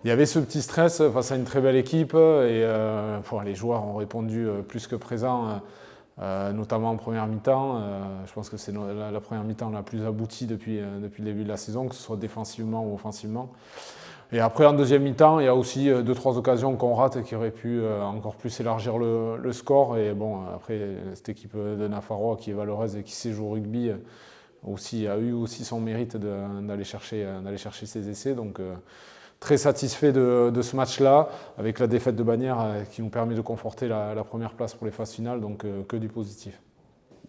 il y avait ce petit stress face à une très belle équipe et les joueurs ont répondu plus que présent, notamment en première mi-temps. Je pense que c'est la première mi-temps la plus aboutie depuis le début de la saison, que ce soit défensivement ou offensivement. Et après, en deuxième mi-temps, il y a aussi 2-3 occasions qu'on rate et qui auraient pu encore plus élargir le score. Et bon, après, cette équipe de Nafarroa qui est valeureuse et qui sait jouer au rugby a eu aussi son mérite d'aller chercher ses essais. Donc, très satisfait de ce match-là, avec la défaite de Bagnères qui nous permet de conforter la première place pour les phases finales. Donc, que du positif.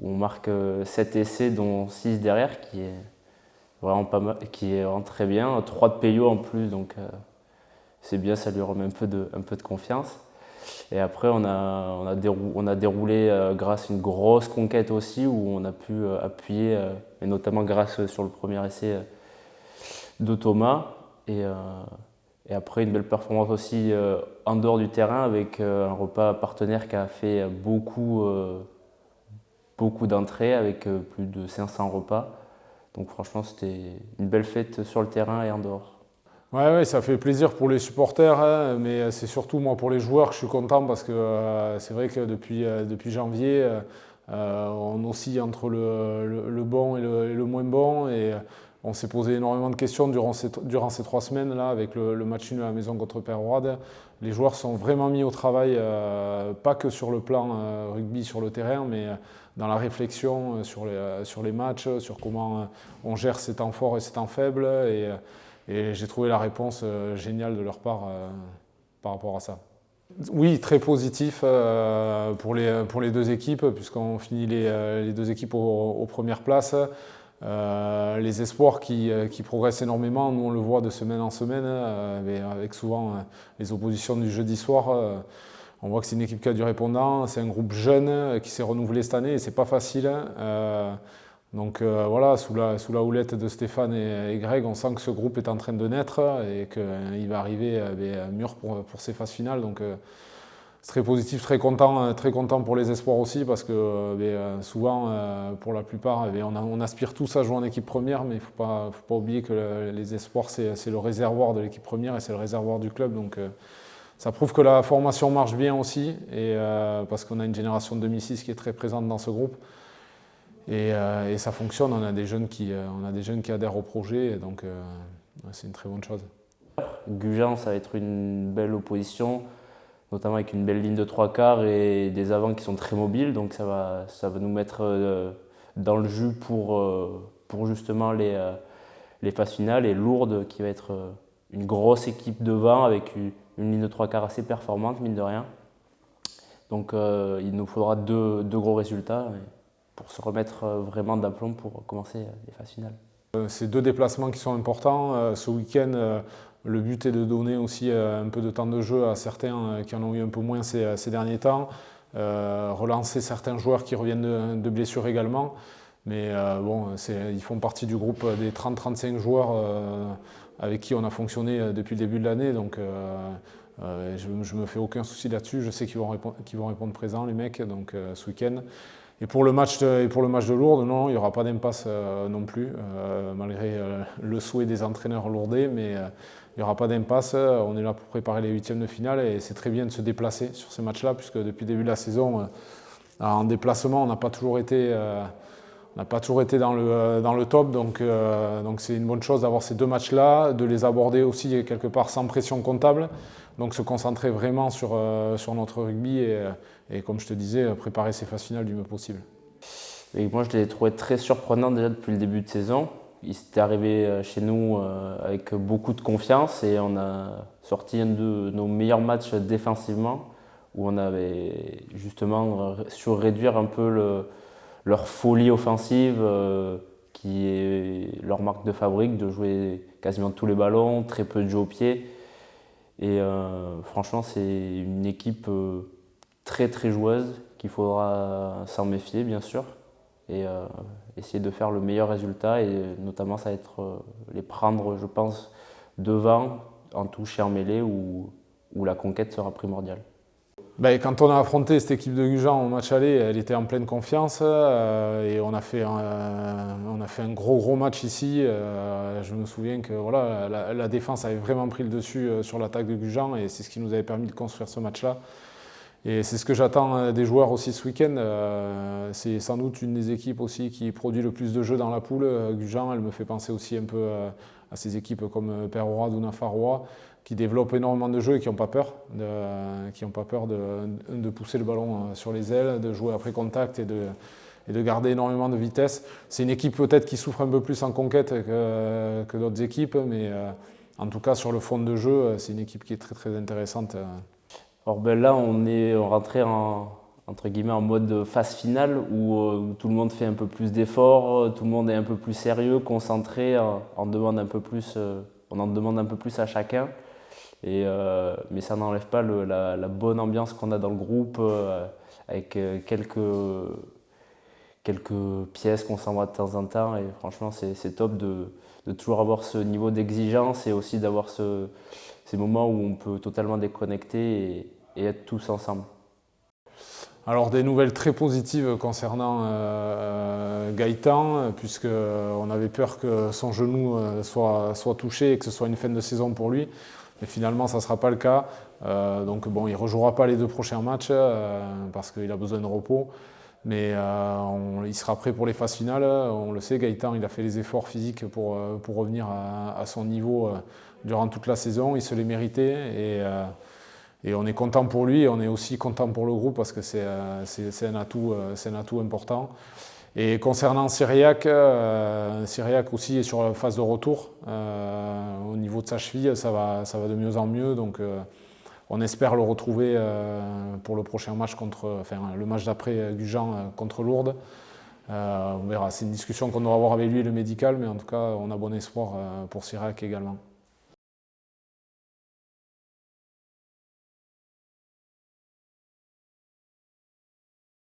On marque 7 essais, dont 6 derrière, qui est vraiment pas mal, qui est vraiment très bien. 3 de Peyo en plus, donc c'est bien, ça lui remet un peu de confiance. Et après, on a déroulé grâce à une grosse conquête aussi, où on a pu appuyer, et notamment grâce sur le premier essai de Thomas. Et après, une belle performance aussi en dehors du terrain, avec un repas partenaire qui a fait beaucoup d'entrées, avec plus de 500 repas. Donc franchement, c'était une belle fête sur le terrain et en dehors. Ouais, ça fait plaisir pour les supporters, hein, mais c'est surtout moi pour les joueurs que je suis content parce que c'est vrai que depuis janvier, on oscille entre le bon et le moins bon et on s'est posé énormément de questions durant ces 3 semaines là avec le match nul à la maison contre Père-Roide. Les joueurs sont vraiment mis au travail, pas que sur le plan rugby sur le terrain, mais dans la réflexion sur les matchs, sur comment on gère ces temps forts et ces temps faibles. Et j'ai trouvé la réponse géniale de leur part par rapport à ça. Oui, très positif pour les deux équipes, puisqu'on finit les deux équipes aux premières places. Les espoirs qui progressent énormément, nous on le voit de semaine en semaine, avec souvent les oppositions du jeudi soir. On voit que c'est une équipe qui a du répondant, c'est un groupe jeune qui s'est renouvelé cette année et c'est pas facile. Donc voilà, sous la houlette de Stéphane et Greg, on sent que ce groupe est en train de naître et qu'il va arriver mûr pour ces phases finales. Donc c'est très positif, très content pour les espoirs aussi parce que souvent, pour la plupart, on aspire tous à jouer en équipe première, mais il ne faut pas oublier que les espoirs, c'est le réservoir de l'équipe première et c'est le réservoir du club. Donc ça prouve que la formation marche bien aussi, et parce qu'on a une génération de 2006 qui est très présente dans ce groupe. Et ça fonctionne, on a des jeunes qui adhèrent au projet, et donc c'est une très bonne chose. Gujan, ça va être une belle opposition, notamment avec une belle ligne de 3/4 et des avants qui sont très mobiles, donc ça va nous mettre dans le jus pour justement les phases finales. Et Lourdes qui va être une grosse équipe devant avec une ligne de 3/4 assez performante, mine de rien. Donc il nous faudra deux gros résultats pour se remettre vraiment d'aplomb pour commencer les phases finales. C'est 2 déplacements qui sont importants. Ce week-end, le but est de donner aussi un peu de temps de jeu à certains qui en ont eu un peu moins ces derniers temps. Relancer certains joueurs qui reviennent de blessures également. Mais ils font partie du groupe des 30-35 joueurs avec qui on a fonctionné depuis le début de l'année. Donc je ne me fais aucun souci là-dessus. Je sais qu'ils vont répondre présents, les mecs, donc, ce week-end. Et pour le match de Lourdes, non, il n'y aura pas d'impasse non plus, malgré le souhait des entraîneurs lourdais, mais il n'y aura pas d'impasse. On est là pour préparer les huitièmes de finale et c'est très bien de se déplacer sur ces matchs-là, puisque depuis le début de la saison, en déplacement, on n'a pas toujours été dans le top, donc c'est une bonne chose d'avoir ces 2 matchs-là, de les aborder aussi quelque part sans pression comptable, donc se concentrer vraiment sur notre rugby et comme je te disais, préparer ces phases finales du mieux possible. Et moi, je l'ai trouvé très surprenant déjà depuis le début de saison. Il s'était arrivé chez nous avec beaucoup de confiance et on a sorti un de nos meilleurs matchs défensivement, où on avait justement su réduire un peu leur folie offensive, qui est leur marque de fabrique, de jouer quasiment tous les ballons, très peu de jeu au pied. Et franchement, c'est une équipe très très joueuse qu'il faudra s'en méfier, bien sûr, et essayer de faire le meilleur résultat. Et notamment, ça va être les prendre, je pense, devant en touche et en mêlée, où la conquête sera primordiale. Ben, quand on a affronté cette équipe de Gujan au match aller, elle était en pleine confiance et on a fait un gros match ici. Je me souviens que voilà, la défense avait vraiment pris le dessus sur l'attaque de Gujan et c'est ce qui nous avait permis de construire ce match-là. Et c'est ce que j'attends des joueurs aussi ce week-end. C'est sans doute une des équipes aussi qui produit le plus de jeux dans la poule. Gujan, elle me fait penser aussi un peu à ces équipes comme Perorade ou Nafarroa, qui développent énormément de jeux et qui n'ont pas peur, de pousser le ballon sur les ailes, de jouer après contact et de garder énormément de vitesse. C'est une équipe peut-être qui souffre un peu plus en conquête que d'autres équipes, mais en tout cas sur le fond de jeu, c'est une équipe qui est très intéressante. Alors ben là, on est rentré entre guillemets en mode phase finale où tout le monde fait un peu plus d'efforts, tout le monde est un peu plus sérieux, concentré, on en demande un peu plus à chacun. Mais ça n'enlève pas la bonne ambiance qu'on a dans le groupe, avec quelques pièces qu'on s'envoie de temps en temps. Et franchement, c'est top de toujours avoir ce niveau d'exigence et aussi d'avoir ces moments où on peut totalement déconnecter et être tous ensemble. Alors des nouvelles très positives concernant Gaëtan, puisqu'on avait peur que son genou soit touché et que ce soit une fin de saison pour lui. Mais finalement, ça ne sera pas le cas. Donc bon, il ne rejouera pas les 2 prochains matchs parce qu'il a besoin de repos. Mais il sera prêt pour les phases finales. On le sait, Gaëtan, il a fait les efforts physiques pour revenir à son niveau durant toute la saison. Il se les méritait et on est content pour lui et on est aussi content pour le groupe parce que c'est un atout important. Et concernant Cyriac, Cyriac aussi est sur la phase de retour. Au niveau de sa cheville, ça va de mieux en mieux. Donc on espère le retrouver pour le prochain match le match d'après Gujan contre Lourdes. On verra, c'est une discussion qu'on doit avoir avec lui et le médical, mais en tout cas on a bon espoir pour Cyriac également.